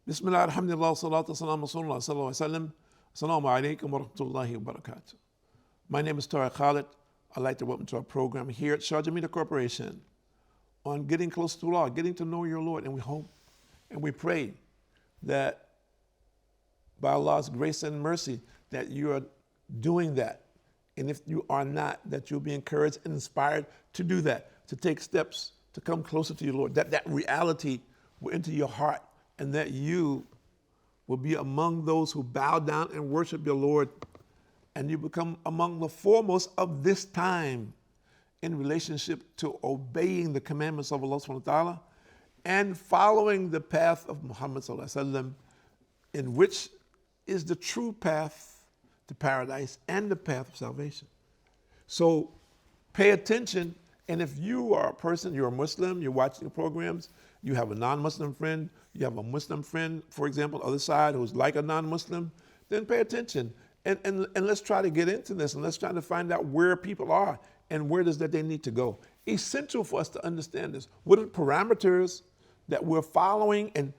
Bismillah, alhamdulillah, salatu salam, rasulullah, sallallahu alaihi wasallam. Assalamu alaikum wa rahmatullahi wa barakatuh. My name is Tariq Khalid. I'd like to welcome to our program here at Sharjah Media Corporation on getting close to Allah, getting to know your Lord. And we hope and we pray that by Allah's grace and mercy that you are doing that. And if you are not, that you'll be encouraged and inspired to do that, to take steps to come closer to your Lord, that reality will enter your heart and that you will be among those who bow down and worship your Lord, and you become among the foremost of this time in relationship to obeying the commandments of Allah subhanahu wa ta'ala and following the path of Muhammad sallallahu alaihi wasallam, in which is the true path to paradise and the path of salvation. So pay attention, and if you are a person, you're a Muslim, you're watching the programs, you have a non-Muslim friend, you have a Muslim friend, for example, other side who's like a non-Muslim, then pay attention. And let's try to get into this, and let's try to find out where people are and where does that they need to go. Essential for us to understand this. What are the parameters that we're following, and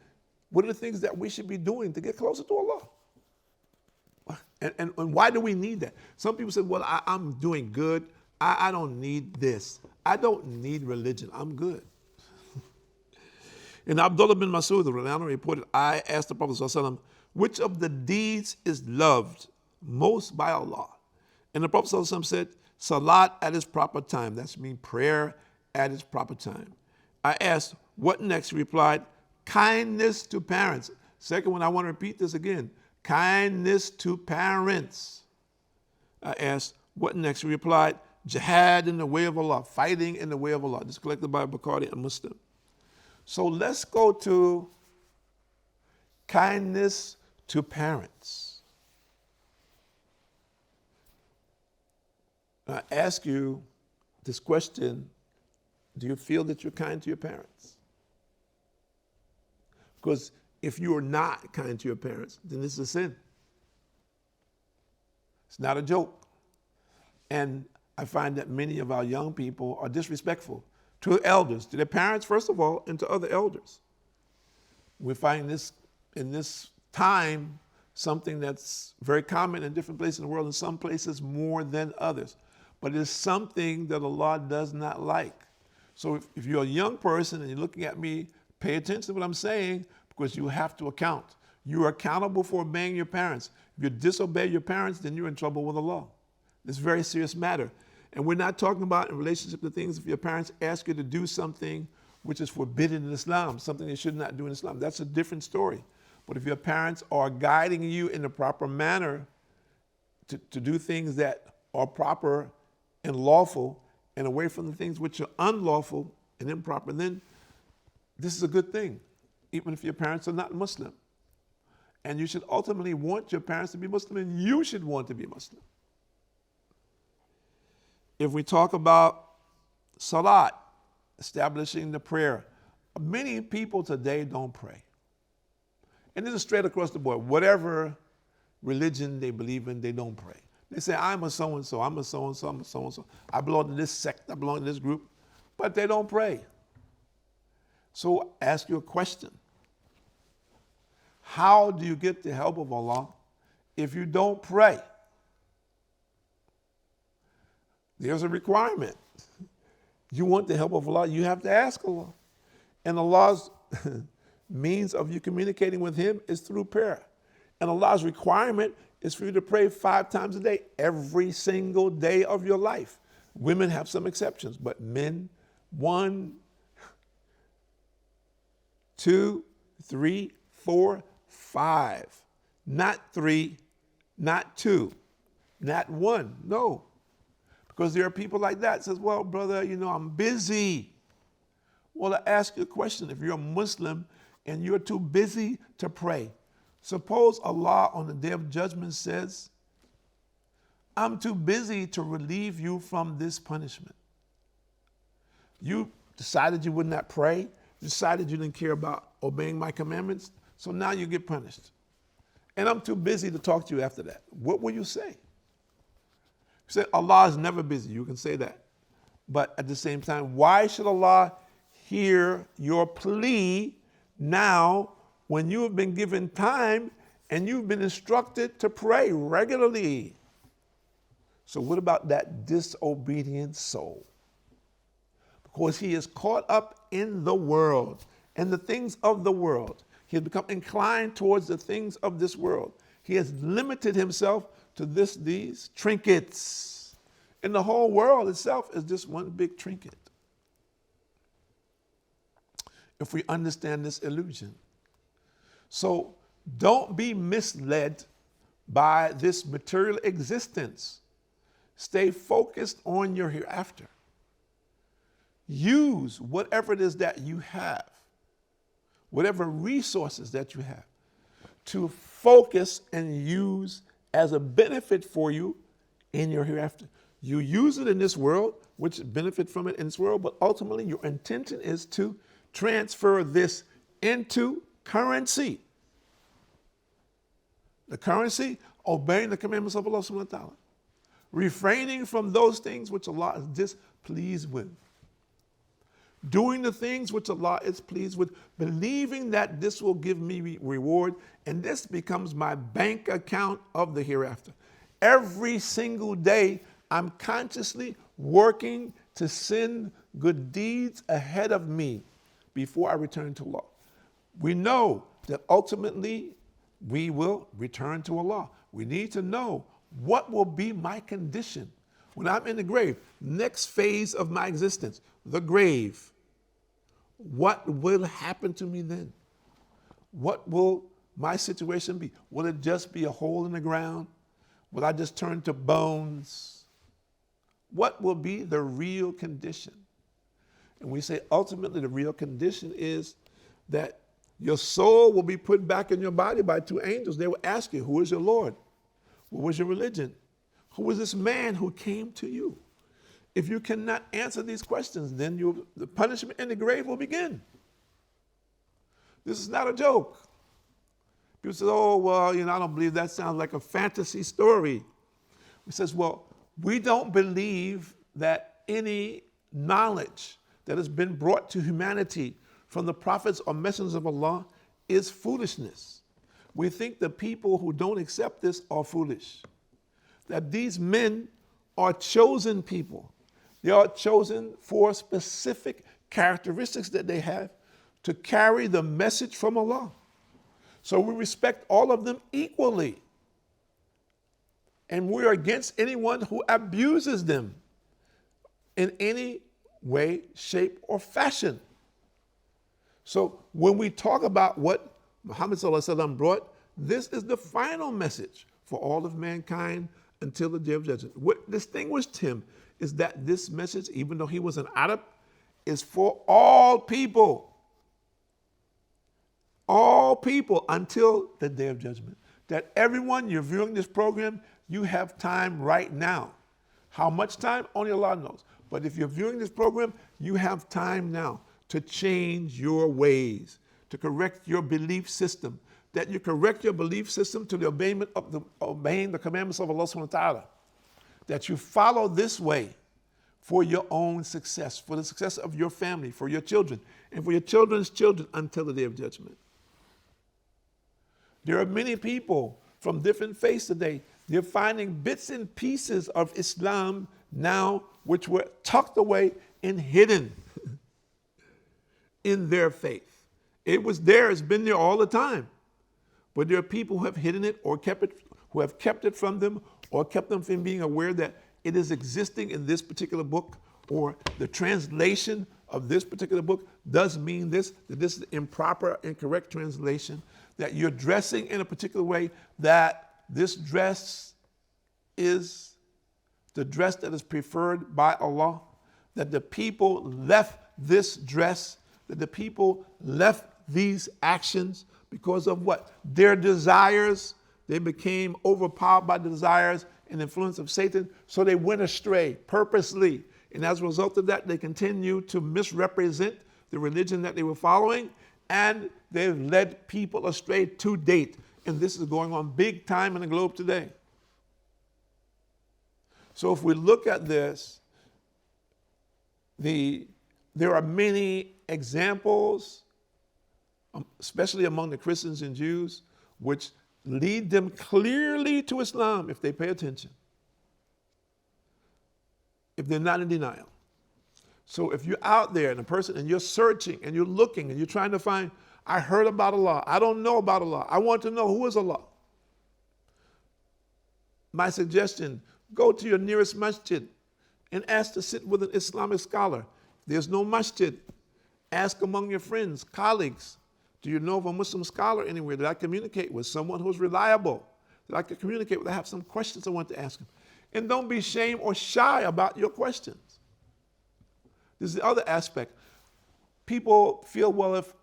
what are the things that we should be doing to get closer to Allah? And why do we need that? Some people say, well, I'm doing good. I don't need this. I don't need religion. I'm good. And Abdullah bin Masud reported, I asked the Prophet ﷺ, which of the deeds is loved most by Allah? And the Prophet ﷺ said, salat at its proper time. That's mean prayer at its proper time. I asked, what next? He replied, kindness to parents. Second one, I want to repeat this again. Kindness to parents. I asked, what next? He replied, jihad in the way of Allah, fighting in the way of Allah. This is collected by Bukhari and Muslim. So let's go to kindness to parents. I ask you this question, do you feel that you're kind to your parents? Because if you are not kind to your parents, then this is a sin. It's not a joke. And I find that many of our young people are disrespectful to elders, to their parents, first of all, and to other elders. We find this in this time something that's very common in different places in the world, in some places more than others. But it's something that Allah does not like. So if you're a young person and you're looking at me, pay attention to what I'm saying, because you have to account. You are accountable for obeying your parents. If you disobey your parents, then you're in trouble with Allah. It's a very serious matter. And we're not talking about in relationship to things if your parents ask you to do something which is forbidden in Islam, something they should not do in Islam. That's a different story. But if your parents are guiding you in the proper manner to do things that are proper and lawful and away from the things which are unlawful and improper, then this is a good thing, even if your parents are not Muslim. And you should ultimately want your parents to be Muslim, and you should want to be Muslim. If we talk about salat, establishing the prayer, many people today don't pray. And this is straight across the board. Whatever religion they believe in, they don't pray. They say, I'm a so-and-so, I'm a so-and-so, I'm a so-and-so. I belong to this sect, I belong to this group. But they don't pray. So ask you a question. How do you get the help of Allah if you don't pray? There's a requirement. You want the help of Allah, you have to ask Allah. And Allah's means of you communicating with Him is through prayer. And Allah's requirement is for you to pray 5 times a day, every single day of your life. Women have some exceptions, but men, 1, 2, 3, 4, 5. Not 3, not 2, not 1, no. Because there are people like that says, well, brother, I'm busy. Well, I ask you a question. If you're a Muslim and you're too busy to pray, suppose Allah on the day of judgment says, I'm too busy to relieve you from this punishment. You decided you would not pray, decided you didn't care about obeying my commandments, so now you get punished. And I'm too busy to talk to you after that. What will you say? You say, Allah is never busy. You can say that. But at the same time, why should Allah hear your plea now when you have been given time and you've been instructed to pray regularly. So what about that disobedient soul? Because he is caught up in the world and the things of the world. He has become inclined towards the things of this world. He has limited himself to these trinkets. And the whole world itself is just one big trinket. If we understand this illusion. So don't be misled by this material existence. Stay focused on your hereafter. Use whatever it is that you have, whatever resources that you have, to focus and use as a benefit for you in your hereafter. You use it in this world, which benefit from it in this world, but ultimately your intention is to transfer this into currency. The currency, obeying the commandments of Allah subhanahu wa ta'ala. Refraining from those things which Allah is displeased with. Doing the things which Allah is pleased with, believing that this will give me reward, and this becomes my bank account of the hereafter. Every single day, I'm consciously working to send good deeds ahead of me before I return to Allah. We know that ultimately we will return to Allah. We need to know what will be my condition when I'm in the grave. Next phase of my existence, the grave. What will happen to me then? What will my situation be? Will it just be a hole in the ground? Will I just turn to bones? What will be the real condition? And we say ultimately the real condition is that your soul will be put back in your body by two angels. They will ask you, who is your Lord? What was your religion? Who was this man who came to you? If you cannot answer these questions, then the punishment in the grave will begin. This is not a joke. People say, oh, well, I don't believe that sounds like a fantasy story. He says, well, we don't believe that any knowledge that has been brought to humanity from the prophets or messengers of Allah is foolishness. We think the people who don't accept this are foolish. That these men are chosen people. They are chosen for specific characteristics that they have to carry the message from Allah. So we respect all of them equally. And we are against anyone who abuses them in any way, shape, or fashion. So when we talk about what Muhammad sallallahu alaihi wasallam brought, this is the final message for all of mankind until the day of judgment. What distinguished him is that this message, even though he was an Arab, is for all people. All people until the day of judgment. That everyone, you're viewing this program, you have time right now. How much time? Only Allah knows. But if you're viewing this program, you have time now to change your ways, to correct your belief system. That you correct your belief system to the obeying the commandments of Allah subhanahu wa ta'ala. That you follow this way for your own success, for the success of your family, for your children, and for your children's children until the day of judgment. There are many people from different faiths today. They're finding bits and pieces of Islam now which were tucked away and hidden in their faith. It was there, it's been there all the time. But there are people who have hidden it or who have kept it from them or kept them from being aware that it is existing in this particular book, or the translation of this particular book does mean this, that this is improper, incorrect translation, that you're dressing in a particular way, that this dress is the dress that is preferred by Allah, that the people left this dress, that the people left these actions because of what? Their desires. They became overpowered by the desires and influence of Satan, so they went astray purposely. And as a result of that, they continue to misrepresent the religion that they were following, and they've led people astray to date. And this is going on big time in the globe today. So if we look at this, there are many examples especially among the Christians and Jews, which lead them clearly to Islam if they pay attention, if they're not in denial. So if you're out there and a person and you're searching and you're looking and you're trying to find, I heard about Allah, I don't know about Allah, I want to know who is Allah. My suggestion, go to your nearest masjid and ask to sit with an Islamic scholar. There's no masjid. Ask among your friends, colleagues, do you know of a Muslim scholar anywhere that I communicate with, someone who's reliable, that I can communicate with? I have some questions I want to ask him. And don't be ashamed or shy about your questions. This is the other aspect. People feel, well, if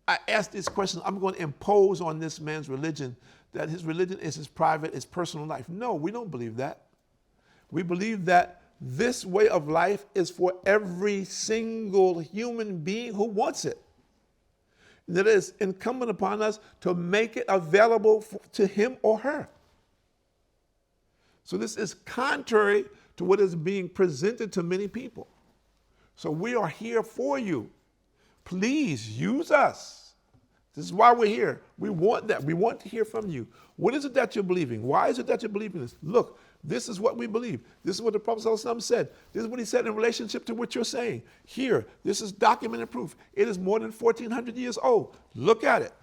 I ask this question, I'm going to impose on this man's religion, that his religion is his private, his personal life. No, we don't believe that. We believe that this way of life is for every single human being who wants it. And that it is incumbent upon us to make it available to him or her. So this is contrary to what is being presented to many people. So we are here for you. Please use us. This is why we're here. We want that. We want to hear from you. What is it that you're believing? Why is it that you're believing this? Look, this is what we believe. This is what the Prophet ﷺ said. This is what he said in relationship to what you're saying. Here, this is documented proof. It is more than 1,400 years old. Look at it.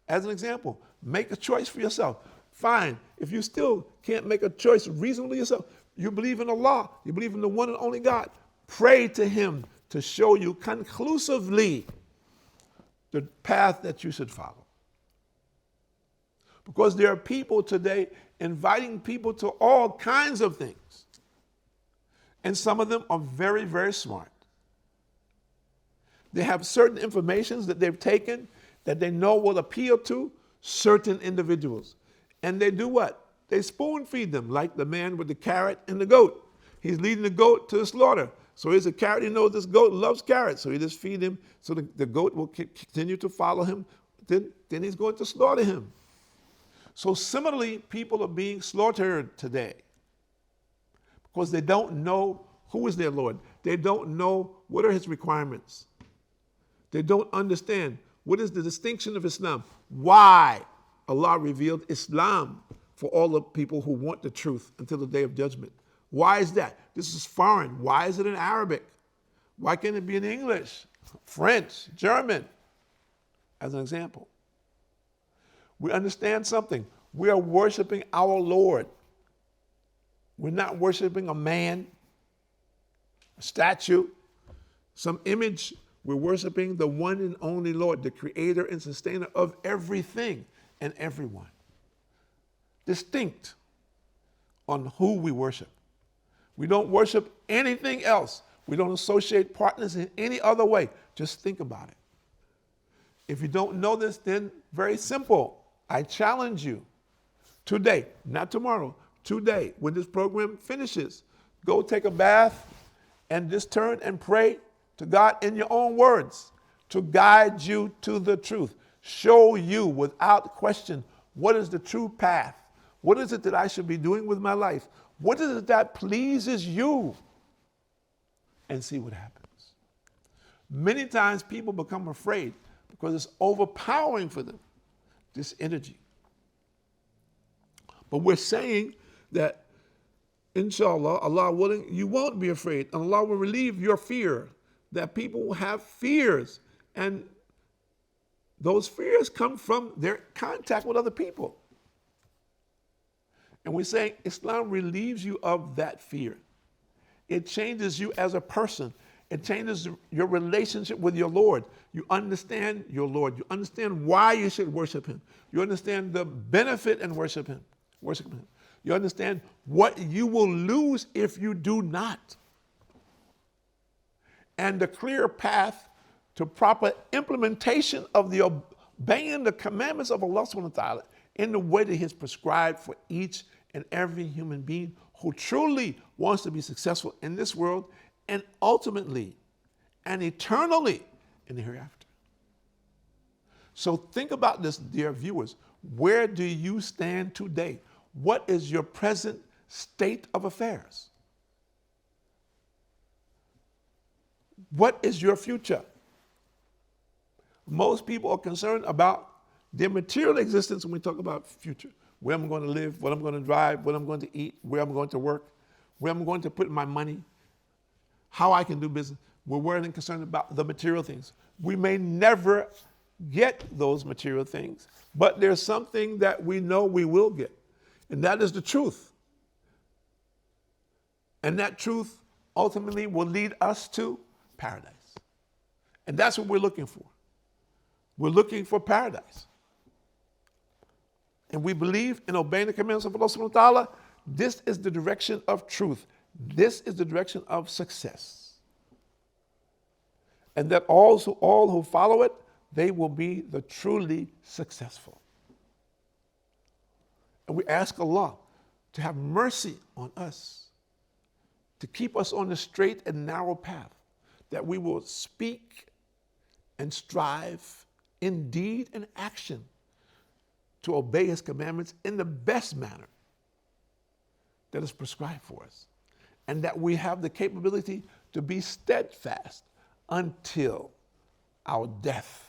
As an example, make a choice for yourself. Fine. If you still can't make a choice reasonably yourself, you believe in Allah, you believe in the one and only God, pray to him to show you conclusively the path that you should follow. Because there are people today inviting people to all kinds of things. And some of them are very, very smart. They have certain informations that they've taken that they know will appeal to certain individuals. And they do what? They spoon feed them, like the man with the carrot and the goat. He's leading the goat to the slaughter. So here's a carrot. He knows this goat loves carrots. So he just feed him. So the goat will continue to follow him. Then he's going to slaughter him. So similarly, people are being slaughtered today because they don't know who is their Lord. They don't know what are his requirements. They don't understand what is the distinction of Islam. Why Allah revealed Islam for all the people who want the truth until the day of judgment. Why is that? This is foreign. Why is it in Arabic? Why can't it be in English, French, German? As an example. We understand something. We are worshiping our Lord. We're not worshiping a man, a statue, some image. We're worshiping the one and only Lord, the creator and sustainer of everything and everyone. Distinct on who we worship. We don't worship anything else. We don't associate partners in any other way. Just think about it. If you don't know this, then very simple. I challenge you today, not tomorrow, today, when this program finishes, go take a bath and just turn and pray to God in your own words to guide you to the truth. Show you without question what is the true path. What is it that I should be doing with my life? What is it that pleases you? And see what happens. Many times people become afraid because it's overpowering for them, this energy. But we're saying that, inshallah, Allah willing, you won't be afraid. And Allah will relieve your fear, that people will have fears. And those fears come from their contact with other people. And we're saying Islam relieves you of that fear. It changes you as a person. It changes your relationship with your Lord. You understand your Lord. You understand why you should worship him. You understand the benefit in worshiping him. You understand what you will lose if you do not. And the clear path to proper implementation of the obeying the commandments of Allah subhanahu wa ta'ala in the way that he has prescribed for each and every human being who truly wants to be successful in this world and ultimately and eternally in the hereafter. So think about this, dear viewers. Where do you stand today? What is your present state of affairs? What is your future? Most people are concerned about their material existence when we talk about future. Where I'm going to live, what I'm going to drive, what I'm going to eat, where I'm going to work, where I'm going to put my money, how I can do business. We're worried and concerned about the material things. We may never get those material things, but there's something that we know we will get, and that is the truth. And that truth ultimately will lead us to paradise. And that's what we're looking for. We're looking for paradise. And we believe in obeying the commandments of Allah subhanahu wa ta'ala. This is the direction of truth. This is the direction of success. And that all who follow it, they will be the truly successful. And we ask Allah to have mercy on us, to keep us on the straight and narrow path, that we will speak and strive in deed and action to obey His commandments in the best manner that is prescribed for us, and that we have the capability to be steadfast until our death.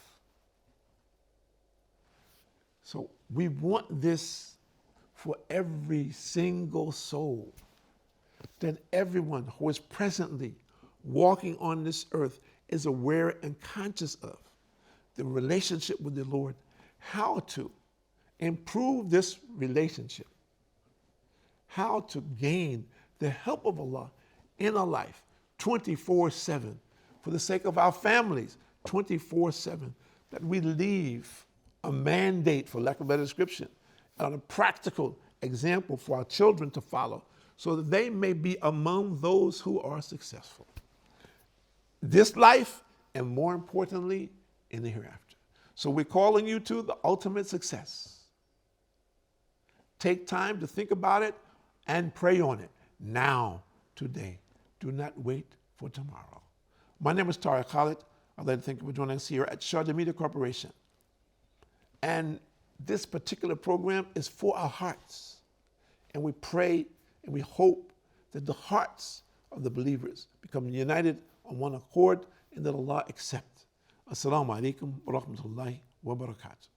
So we want this for every single soul, that everyone who is presently walking on this earth is aware and conscious of the relationship with the Lord, how to improve this relationship, how to gain the help of Allah in our life 24/7, for the sake of our families 24/7, that we leave a mandate, for lack of a better description, and a practical example for our children to follow, so that they may be among those who are successful. This life, and more importantly, in the hereafter. So we're calling you to the ultimate success. Take time to think about it and pray on it now, today. Do not wait for tomorrow. My name is Tariq Khalid. I'd like to thank you for joining us here at Sharjah Media Corporation. And this particular program is for our hearts. And we pray and we hope that the hearts of the believers become united on one accord and that Allah accept. Assalamu alaikum wa rahmatullahi wa barakatuh.